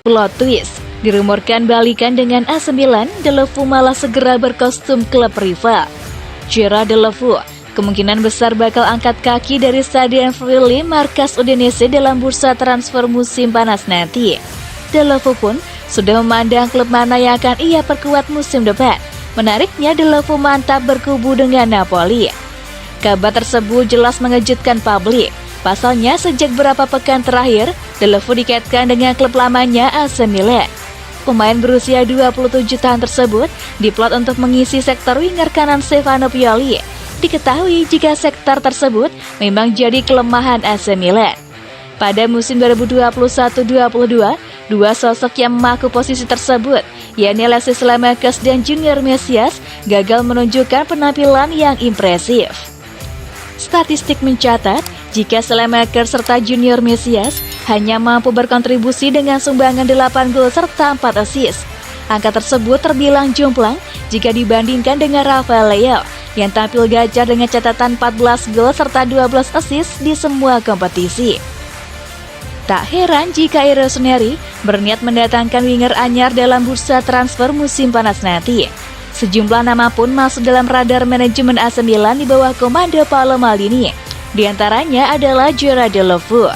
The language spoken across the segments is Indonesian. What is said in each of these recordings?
Plot twist, dirumorkan balikan dengan AC Milan, Deulofeu malah segera berkostum klub rival. Gerard Deulofeu kemungkinan besar bakal angkat kaki dari Stadion Friuli markas Udinese dalam bursa transfer musim panas nanti. Deulofeu pun sudah memandang klub mana yang akan ia perkuat musim depan. Menariknya, Deulofeu mantap berkubu dengan Napoli. Kabar tersebut jelas mengejutkan publik. Pasalnya, sejak beberapa pekan terakhir, Deulofeu dikaitkan dengan klub lamanya AC Milan. Pemain berusia 27 tahun tersebut diplot untuk mengisi sektor winger kanan Stefano Pioli. Diketahui jika sektor tersebut memang jadi kelemahan AC Milan. Pada musim 2021-22, dua sosok yang mengaku posisi tersebut, yakni Alexis Saelemaekers dan Junior Mesias, gagal menunjukkan penampilan yang impresif. Statistik mencatat, jika Saelemaekers serta Junior Mesias hanya mampu berkontribusi dengan sumbangan 8 gol serta 4 assist. Angka tersebut terbilang jomplang jika dibandingkan dengan Rafael Leao yang tampil gacor dengan catatan 14 gol serta 12 assist di semua kompetisi. Tak heran jika Rossoneri berniat mendatangkan winger anyar dalam bursa transfer musim panas nanti. Sejumlah nama pun masuk dalam radar manajemen AC Milan di bawah komando Paolo Maldini. Di antaranya adalah Gerard Deulofeu.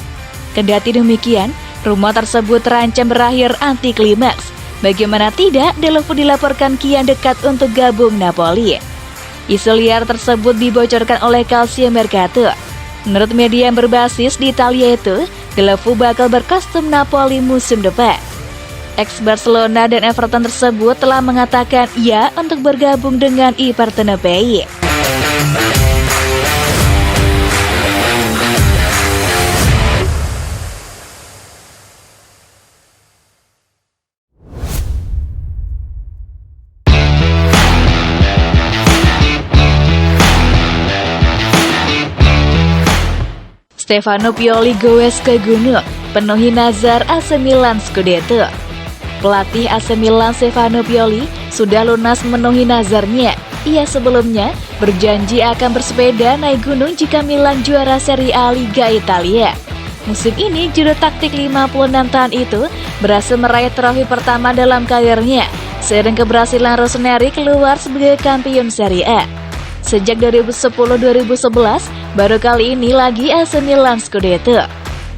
Kendati demikian, rumor tersebut terancam berakhir anti klimaks. Bagaimana tidak, Deulofeu dilaporkan kian dekat untuk gabung Napoli. Isu liar tersebut dibocorkan oleh Calcio Mercato. Menurut media yang berbasis di Italia itu, Deulofeu bakal berkostum Napoli musim depan. Ex-Barcelona dan Everton tersebut telah mengatakan iya untuk bergabung dengan I Partenopei. Stefano Pioli goes ke gunung, penuhi nazar AC Milan Scudetto. Pelatih AC Milan Stefano Pioli sudah lunas memenuhi nazarnya. Ia sebelumnya berjanji akan bersepeda naik gunung jika Milan juara Serie A Liga Italia. Musim ini, juru taktik 56 tahun itu berhasil meraih trofi pertama dalam karirnya, seiring keberhasilan Rossoneri keluar sebagai kampiun Serie A. Sejak 2010-2011, baru kali ini lagi AC Milan Scudetto.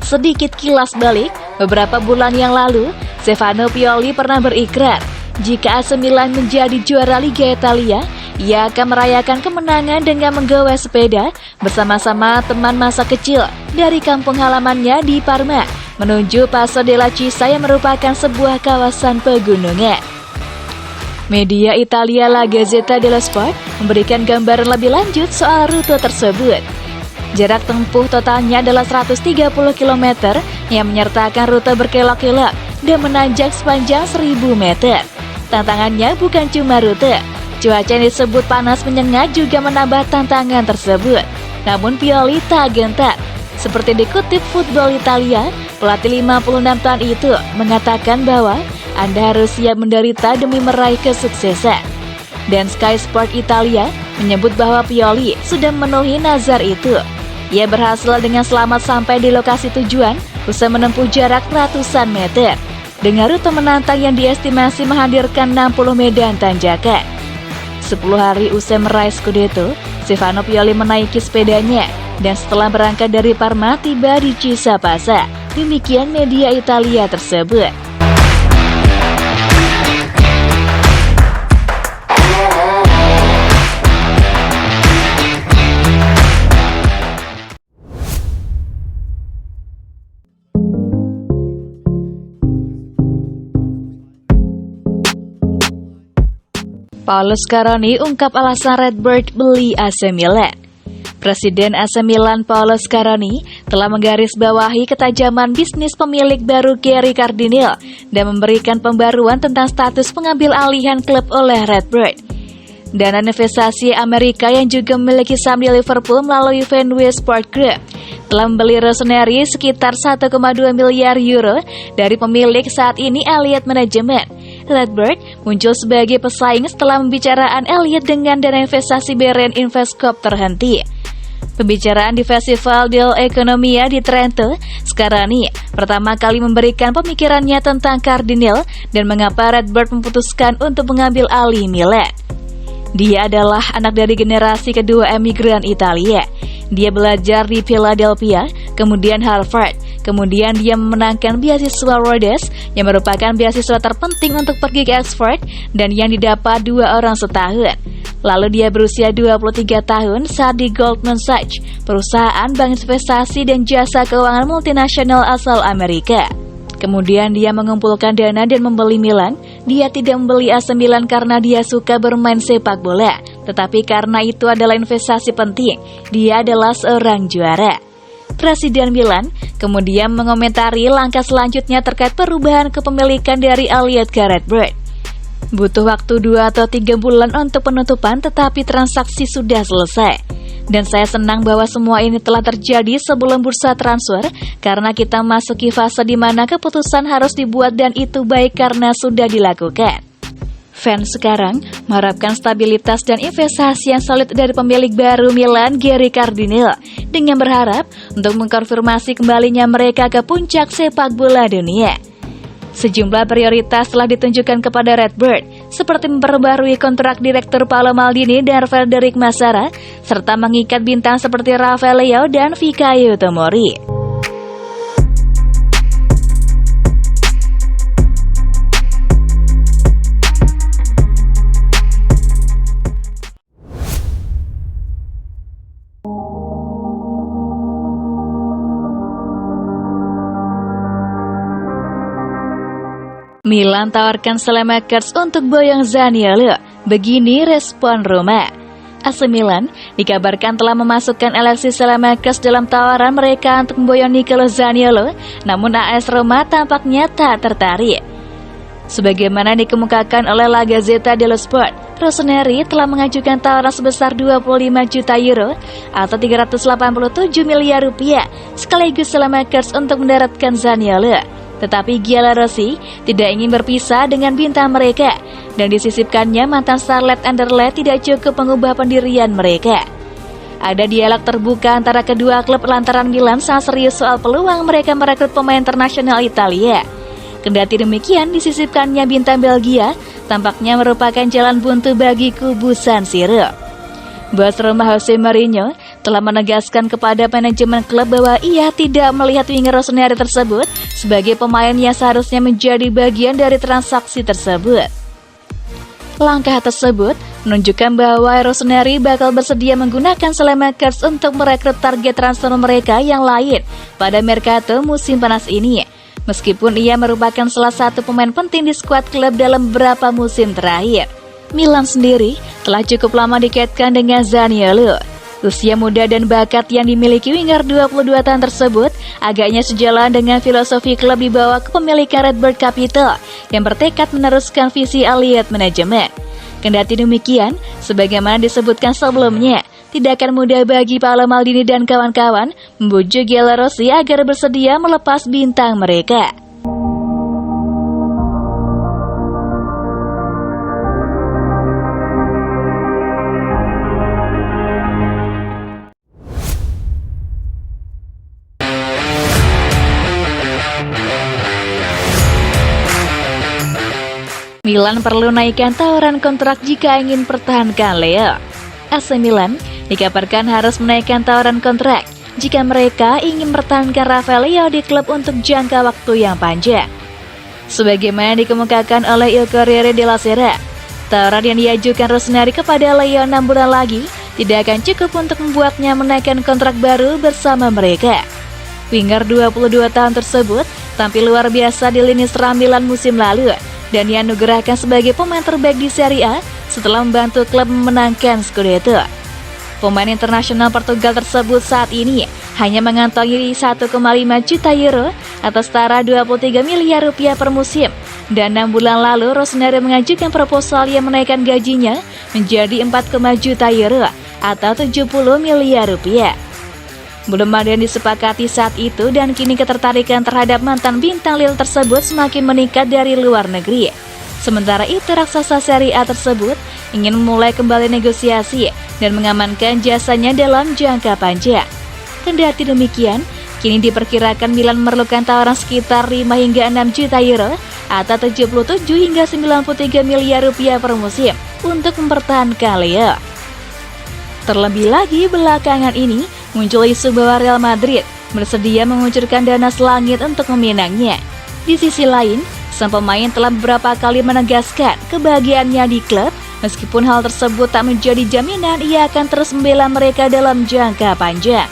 Sedikit kilas balik, beberapa bulan yang lalu, Stefano Pioli pernah berikrar, jika AC Milan menjadi juara Liga Italia, ia akan merayakan kemenangan dengan menggawa sepeda bersama-sama teman masa kecil dari kampung halamannya di Parma, menuju Passo della Cisa yang merupakan sebuah kawasan pegunungan. Media Italia La Gazzetta dello Sport memberikan gambaran lebih lanjut soal rute tersebut. Jarak tempuh totalnya adalah 130 km yang menyertakan rute berkelok-kelok dan menanjak sepanjang 1000 meter. Tantangannya bukan cuma rute, cuaca yang disebut panas menyengat juga menambah tantangan tersebut. Namun Pioli tak gentar. Seperti dikutip Football Italia, pelatih 56 tahun itu mengatakan bahwa Anda harus siap menderita demi meraih kesuksesan. Dan Sky Sport Italia menyebut bahwa Pioli sudah memenuhi nazar itu. Ia berhasil dengan selamat sampai di lokasi tujuan usai menempuh jarak ratusan meter dengan rute menantang yang diestimasi menghadirkan 60 medan tanjakan. 10 hari usai meraih Scudetto, Stefano Pioli menaiki sepedanya dan setelah berangkat dari Parma tiba di Cisa Passa. Demikian media Italia tersebut. Paolo Scaroni ungkap alasan Redbird beli AC Milan. Presiden AC Milan Paolo Scaroni telah menggarisbawahi ketajaman bisnis pemilik baru Gary Cardinale dan memberikan pembaruan tentang status pengambil alihan klub oleh Redbird. Dana investasi Amerika yang juga memiliki saham di Liverpool melalui Fenway Sport Group telah membeli Rossoneri sekitar 1,2 miliar euro dari pemilik saat ini Elliott Management. Redbird muncul sebagai pesaing setelah pembicaraan Elliott dengan dana investasi Beren Investcorp terhenti. Pembicaraan di Festival dell'Economia di Trento, Scarani pertama kali memberikan pemikirannya tentang kardinal dan mengapa Redbird memutuskan untuk mengambil alih Milan. Dia adalah anak dari generasi kedua emigran Italia. Dia belajar di Philadelphia, kemudian Harvard, kemudian dia memenangkan beasiswa Rhodes yang merupakan beasiswa terpenting untuk pergi ke Oxford dan yang didapat 2 orang setahun. Lalu dia berusia 23 tahun saat di Goldman Sachs, perusahaan bank investasi dan jasa keuangan multinasional asal Amerika. Kemudian dia mengumpulkan dana dan membeli Milan. Dia tidak membeli AC Milan karena dia suka bermain sepak bola, tetapi karena itu adalah investasi penting. Dia adalah seorang juara. Presiden Milan kemudian mengomentari langkah selanjutnya terkait perubahan kepemilikan dari Elliott ke Redbird. Butuh waktu 2 atau 3 bulan untuk penutupan, tetapi transaksi sudah selesai. Dan saya senang bahwa semua ini telah terjadi sebelum bursa transfer, karena kita masuki fase di mana keputusan harus dibuat dan itu baik karena sudah dilakukan. Fans sekarang mengharapkan stabilitas dan investasi yang solid dari pemilik baru Milan, Gary Cardinal, dengan berharap untuk mengkonfirmasi kembalinya mereka ke puncak sepak bola dunia. Sejumlah prioritas telah ditunjukkan kepada Redbird, seperti memperbarui kontrak Direktur Paolo Maldini dan Frederic Massara, serta mengikat bintang seperti Rafael Leao dan Fikayo Tomori. Milan tawarkan Saelemaekers untuk boyong Zaniolo. Begini respon Roma. AC Milan dikabarkan telah memasukkan Alexis Saelemaekers dalam tawaran mereka untuk memboyong Nicolo Zaniolo, namun AS Roma tampaknya tak tertarik. Sebagaimana dikemukakan oleh La Gazzetta dello Sport, Rossoneri telah mengajukan tawaran sebesar 25 juta euro atau 387 miliar rupiah sekaligus Saelemaekers untuk mendaratkan Zaniolo. Tetapi Giallorossi tidak ingin berpisah dengan bintang mereka, dan disisipkannya mantan starlet Anderlecht tidak cukup mengubah pendirian mereka. Ada dialog terbuka antara kedua klub lantaran Milan sangat serius soal peluang mereka merekrut pemain internasional Italia. Kendati demikian, disisipkannya bintang Belgia tampaknya merupakan jalan buntu bagi kubu San Siro. Bos Roma Jose Mourinho telah menegaskan kepada manajemen klub bahwa ia tidak melihat winger Rossoneri tersebut sebagai pemain yang seharusnya menjadi bagian dari transaksi tersebut. Langkah tersebut menunjukkan bahwa Rossoneri bakal bersedia menggunakan Saelemaekers untuk merekrut target transfer mereka yang lain pada Mercato musim panas ini, meskipun ia merupakan salah satu pemain penting di skuad klub dalam beberapa musim terakhir. Milan sendiri telah cukup lama dikaitkan dengan Zaniolo. Usia muda dan bakat yang dimiliki winger 22 tahun tersebut agaknya sejalan dengan filosofi klub di bawah kepemilikan Redbird Capital yang bertekad meneruskan visi Elliott manajemen. Kendati demikian, sebagaimana disebutkan sebelumnya, tidak akan mudah bagi Paolo Maldini dan kawan-kawan membujuk Giallorossi agar bersedia melepas bintang mereka. Milan perlu naikkan tawaran kontrak jika ingin pertahankan Leo. AC Milan dikabarkan harus menaikkan tawaran kontrak jika mereka ingin mempertahankan Rafael Leao di klub untuk jangka waktu yang panjang. Sebagaimana dikemukakan oleh Il Corriere della Sera, tawaran yang diajukan Rossoneri kepada Leo 6 bulan lagi tidak akan cukup untuk membuatnya menaikkan kontrak baru bersama mereka. Winger 22 tahun tersebut tampil luar biasa di lini serang Milan musim lalu dan dianugerahkan sebagai pemain terbaik di Serie A setelah membantu klub memenangkan Scudetto. Pemain internasional Portugal tersebut saat ini hanya mengantongi 1,5 juta euro atau setara 23 miliar rupiah per musim, dan 6 bulan lalu Rossoneri mengajukan proposal yang menaikkan gajinya menjadi 4, juta euro atau 70 miliar rupiah. Belum ada yang disepakati saat itu, dan kini ketertarikan terhadap mantan bintang Lille tersebut semakin meningkat dari luar negeri. Sementara itu, raksasa Serie A tersebut ingin memulai kembali negosiasi dan mengamankan jasanya dalam jangka panjang. Kendati demikian, kini diperkirakan Milan memerlukan tawaran sekitar 5 hingga 6 juta euro atau 77 hingga 93 miliar rupiah per musim untuk mempertahankan Leo. Terlebih lagi, belakangan ini muncul isu bahwa Real Madrid bersedia mengucurkan dana selangit untuk meminangnya. Di sisi lain, sang pemain telah beberapa kali menegaskan kebahagiaannya di klub, meskipun hal tersebut tak menjadi jaminan ia akan terus membela mereka dalam jangka panjang.